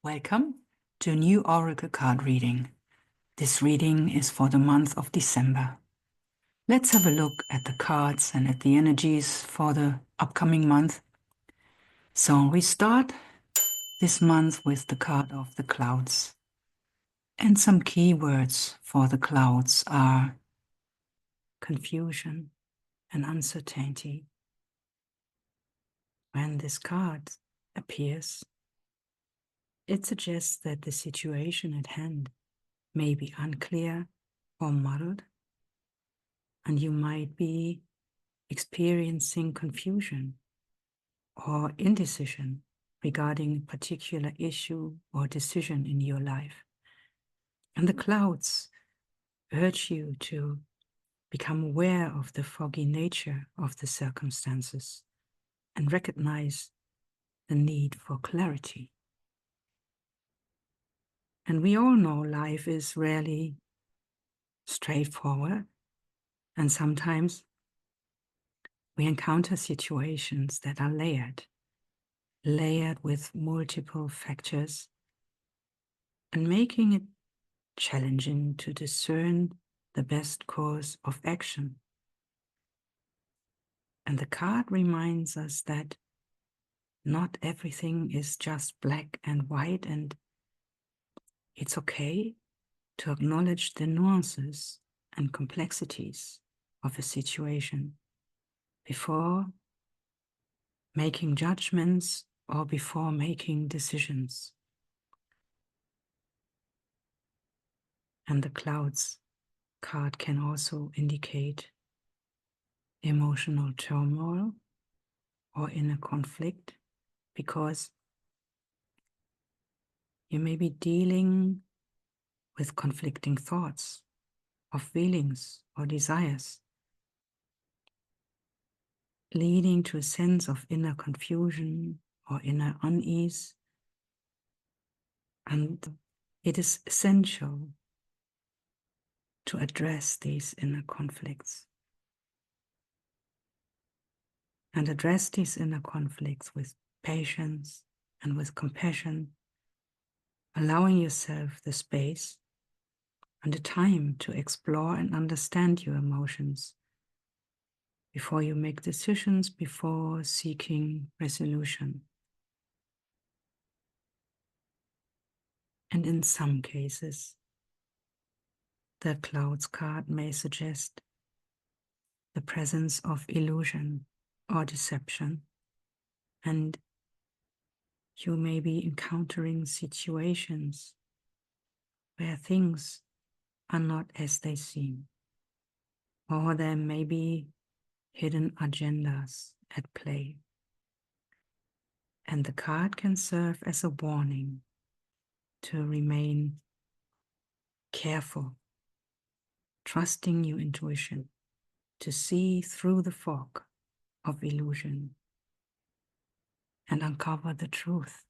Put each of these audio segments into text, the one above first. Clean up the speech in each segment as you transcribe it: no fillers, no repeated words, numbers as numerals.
Welcome to a new Oracle card reading. This reading is for the month of December. Let's have a look at the cards and at the energies for the upcoming month. So we start this month with the card of the clouds. And some key words for the clouds are confusion and uncertainty. When this card appears, it suggests that the situation at hand may be unclear or muddled, and you might be experiencing confusion or indecision regarding a particular issue or decision in your life. And the clouds urge you to become aware of the foggy nature of the circumstances and recognize the need for clarity. And we all know life is rarely straightforward, and sometimes we encounter situations that are layered with multiple factors, and making it challenging to discern the best course of action. And the card reminds us that not everything is just black and white, and it's okay to acknowledge the nuances and complexities of a situation before making judgments or before making decisions. And the clouds card can also indicate emotional turmoil or inner conflict, because you may be dealing with conflicting thoughts or feelings or desires, leading to a sense of inner confusion or inner unease. And it is essential to address these inner conflicts and address these inner conflicts with patience and with compassion, allowing yourself the space and the time to explore and understand your emotions before you make decisions, before seeking resolution. And in some cases, the clouds card may suggest the presence of illusion or deception, and you may be encountering situations where things are not as they seem, or there may be hidden agendas at play. And the card can serve as a warning to remain careful, trusting your intuition to see through the fog of illusion and uncover the truth.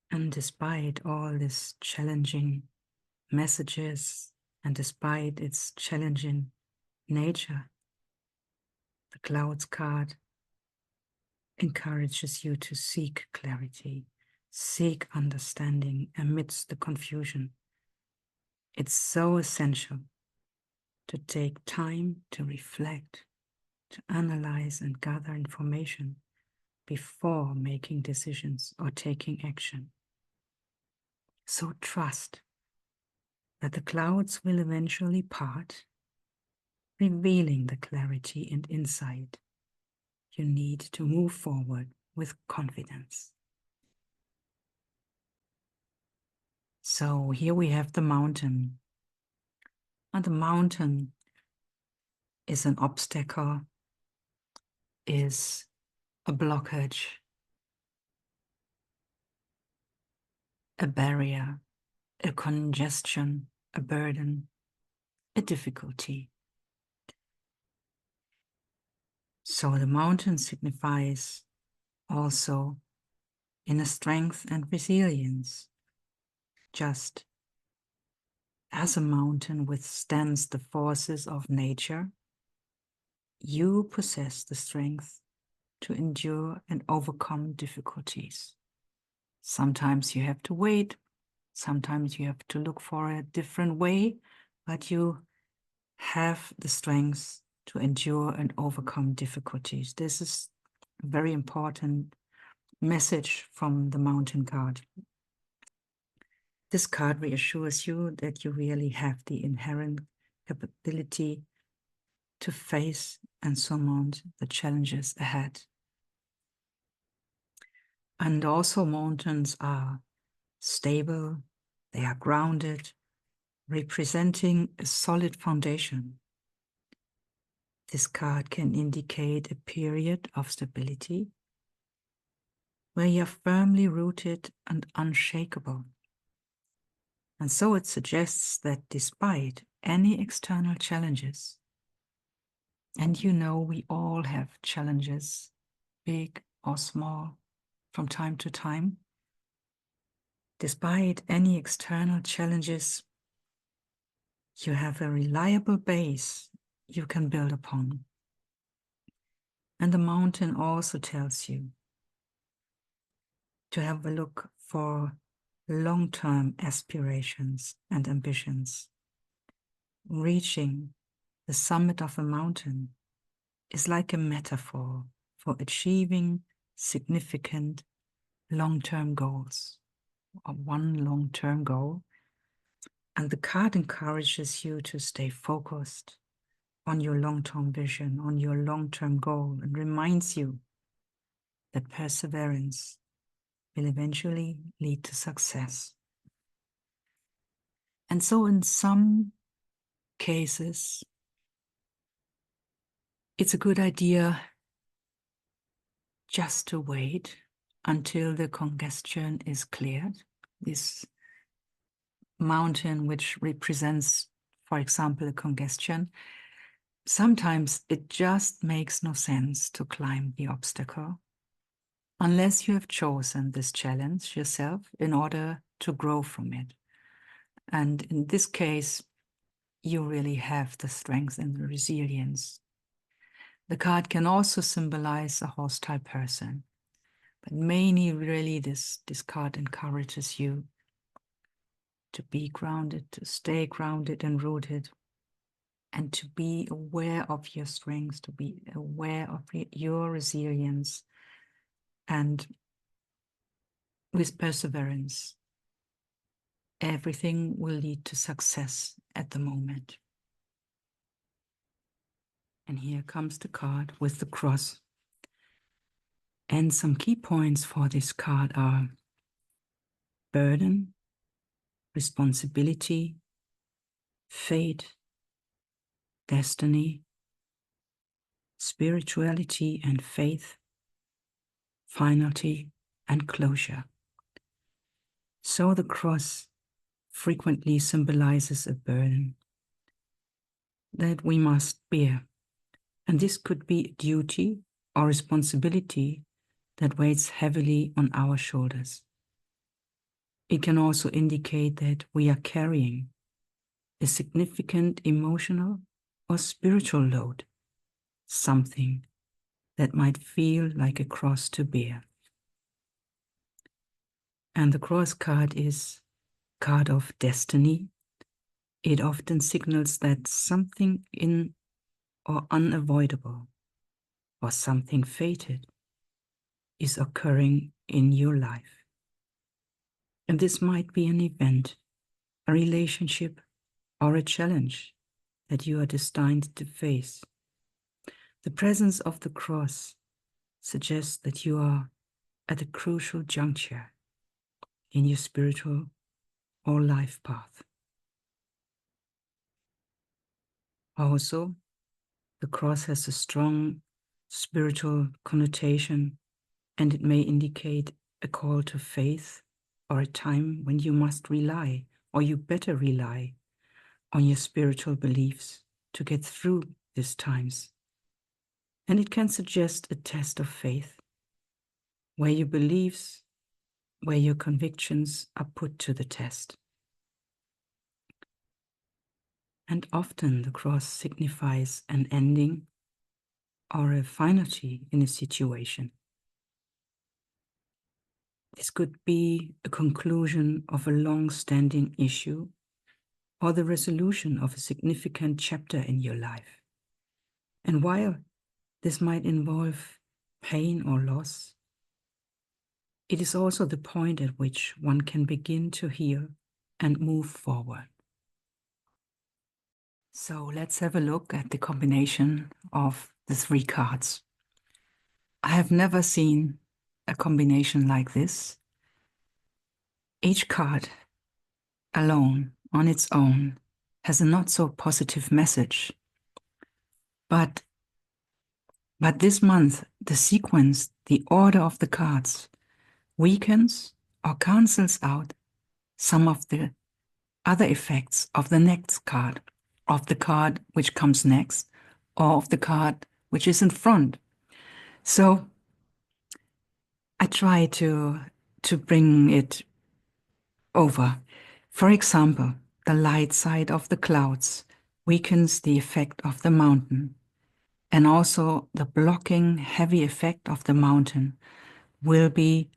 And despite all these challenging messages and despite its challenging nature, the clouds card encourages you to seek clarity, seek understanding amidst the confusion. It's so essential to take time to reflect, to analyze and gather information before making decisions or taking action. So trust that the clouds will eventually part, revealing the clarity and insight you need to move forward with confidence. So here we have the mountain. And the mountain is an obstacle, is a blockage, a barrier, a congestion, a burden, a difficulty. So the mountain signifies also inner strength and resilience. Just as a mountain withstands the forces of nature, you possess the strength to endure and overcome difficulties. Sometimes you have to wait, sometimes you have to look for a different way, but you have the strength to endure and overcome difficulties. This is a very important message from the Mountain card. This card reassures you that you really have the inherent capability to face and surmount the challenges ahead. And also mountains are stable, they are grounded, representing a solid foundation. This card can indicate a period of stability where you are firmly rooted and unshakable. And so it suggests that despite any external challenges, and you know we all have challenges, big or small, from time to time, despite any external challenges, you have a reliable base you can build upon. And the mountain also tells you to have a look for long-term aspirations and ambitions. Reaching the summit of a mountain is like a metaphor for achieving significant long-term goals, or one long-term goal. And the card encourages you to stay focused on your long-term vision, on your long-term goal, and reminds you that perseverance will eventually lead to success. And so in some cases, it's a good idea just to wait until the congestion is cleared. This mountain, which represents, for example, a congestion, sometimes it just makes no sense to climb the obstacle unless you have chosen this challenge yourself in order to grow from it. And in this case, you really have the strength and the resilience. The card can also symbolize a hostile person, but mainly really this card encourages you to be grounded, to stay grounded and rooted, and to be aware of your strengths, to be aware of your resilience. And with perseverance, everything will lead to success at the moment. And here comes the card with the cross. And some key points for this card are burden, responsibility, fate, destiny, spirituality and faith, finality and closure. So the cross frequently symbolizes a burden that we must bear. And this could be a duty or responsibility that weighs heavily on our shoulders. It can also indicate that we are carrying a significant emotional or spiritual load, something that might feel like a cross to bear. And the cross card is card of destiny. It often signals that something in or unavoidable or something fated is occurring in your life. And this might be an event, a relationship, or a challenge that you are destined to face. The presence of the cross suggests that you are at a crucial juncture in your spiritual or life path. Also, the cross has a strong spiritual connotation, and it may indicate a call to faith or a time when you must rely, or you better rely, on your spiritual beliefs to get through these times. And it can suggest a test of faith, where your beliefs, where your convictions are put to the test. And often the cross signifies an ending or a finality in a situation. This could be a conclusion of a long-standing issue or the resolution of a significant chapter in your life. And while this might involve pain or loss, it is also the point at which one can begin to heal and move forward. So let's have a look at the combination of the three cards. I have never seen a combination like this. Each card alone, on its own, has a not so positive message. But this month, the sequence, the order of the cards, weakens or cancels out some of the other effects of the next card, of the card which comes next, or of the card which is in front. So I try to bring it over. For example, the light side of the clouds weakens the effect of the mountain, and also the blocking heavy effect of the mountain will be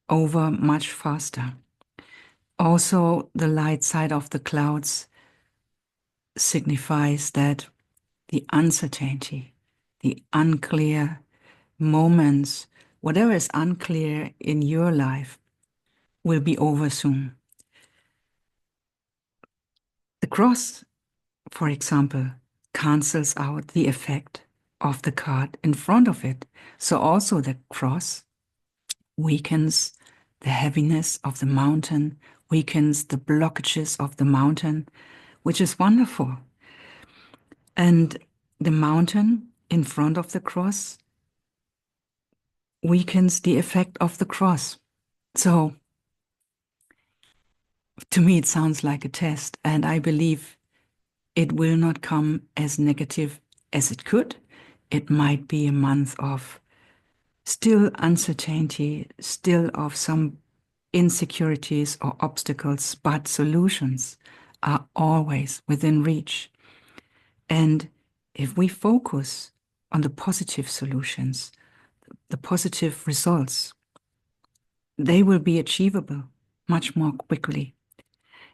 over much faster. Also, the light side of the clouds signifies that the uncertainty, the unclear moments, whatever is unclear in your life will be over soon. The cross, for example, cancels out the effect of the card in front of it. So also the cross weakens the heaviness of the mountain, weakens the blockages of the mountain, which is wonderful. And the mountain in front of the cross weakens the effect of the cross. So to me, it sounds like a test, and I believe it will not come as negative as it could. It might be a month of still uncertainty, still of some insecurities or obstacles, but solutions are always within reach. And if we focus on the positive solutions, the positive results, they will be achievable much more quickly.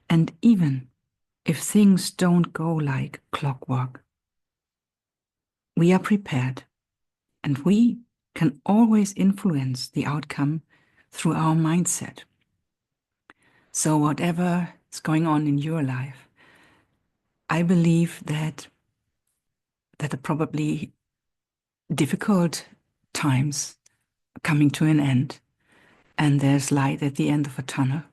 And even if things don't go like clockwork, we are prepared, and we can always influence the outcome through our mindset. So whatever is going on in your life, I believe that are probably difficult times coming to an end, and there's light at the end of a tunnel.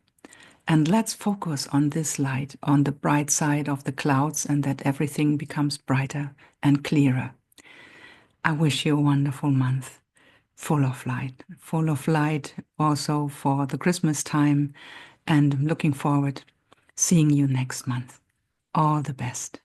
And let's focus on this light, on the bright side of the clouds, and that everything becomes brighter and clearer. I wish you a wonderful month, full of light also for the Christmas time, and I'm looking forward seeing you next month. All the best.